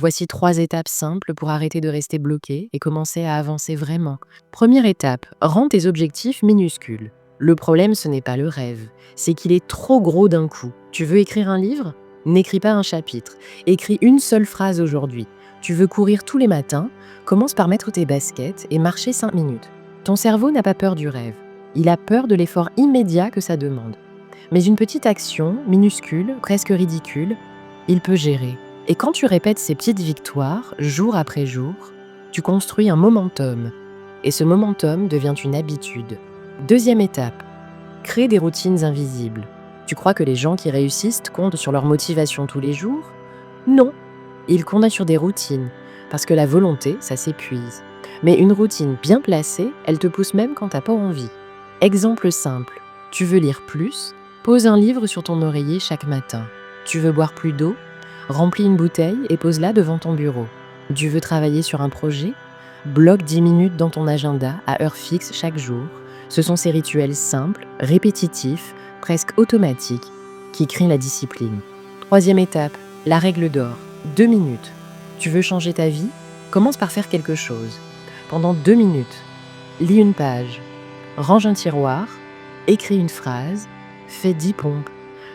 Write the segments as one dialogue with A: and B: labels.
A: Voici 3 étapes simples pour arrêter de rester bloqué et commencer à avancer vraiment. Première étape, rends tes objectifs minuscules. Le problème, ce n'est pas le rêve, c'est qu'il est trop gros d'un coup. Tu veux écrire un livre? N'écris pas un chapitre. Écris une seule phrase aujourd'hui. Tu veux courir tous les matins? Commence par mettre tes baskets et marcher 5 minutes. Ton cerveau n'a pas peur du rêve. Il a peur de l'effort immédiat que ça demande. Mais une petite action, minuscule, presque ridicule, il peut gérer. Et quand tu répètes ces petites victoires, jour après jour, tu construis un momentum. Et ce momentum devient une habitude. Deuxième étape, crée des routines invisibles. Tu crois que les gens qui réussissent comptent sur leur motivation tous les jours? Non, ils comptent sur des routines, parce que la volonté, ça s'épuise. Mais une routine bien placée, elle te pousse même quand t'as pas envie. Exemple simple, tu veux lire plus? Pose un livre sur ton oreiller chaque matin. Tu veux boire plus d'eau? Remplis une bouteille et pose-la devant ton bureau. Tu veux travailler sur un projet? Bloque 10 minutes dans ton agenda à heure fixe chaque jour. Ce sont ces rituels simples, répétitifs, presque automatiques, qui créent la discipline. Troisième étape, la règle d'or. 2 minutes. Tu veux changer ta vie? Commence par faire quelque chose. Pendant 2 minutes, lis une page, range un tiroir, écris une phrase, fais 10 pompes.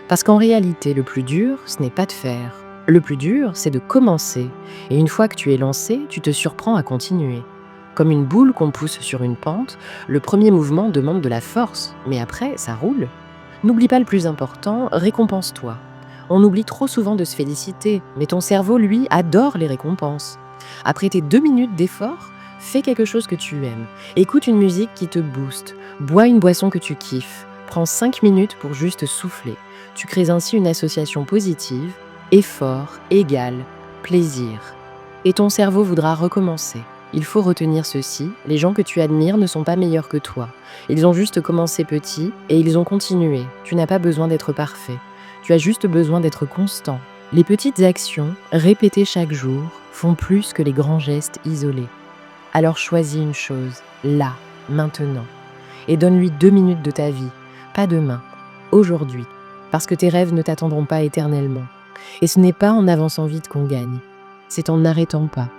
A: Parce qu'en réalité, le plus dur, ce n'est pas de faire. Le plus dur, c'est de commencer. Et une fois que tu es lancé, tu te surprends à continuer. Comme une boule qu'on pousse sur une pente, le premier mouvement demande de la force, mais après, ça roule. N'oublie pas le plus important, récompense-toi. On oublie trop souvent de se féliciter, mais ton cerveau, lui, adore les récompenses. Après tes 2 minutes d'effort, fais quelque chose que tu aimes. Écoute une musique qui te booste. Bois une boisson que tu kiffes. Prends 5 minutes pour juste souffler. Tu crées ainsi une association positive, effort égale plaisir. Et ton cerveau voudra recommencer. Il faut retenir ceci, les gens que tu admires ne sont pas meilleurs que toi. Ils ont juste commencé petit et ils ont continué. Tu n'as pas besoin d'être parfait. Tu as juste besoin d'être constant. Les petites actions, répétées chaque jour, font plus que les grands gestes isolés. Alors choisis une chose, là, maintenant. Et donne-lui 2 minutes de ta vie, pas demain, aujourd'hui. Parce que tes rêves ne t'attendront pas éternellement. Et ce n'est pas en avançant vite qu'on gagne, c'est en n'arrêtant pas.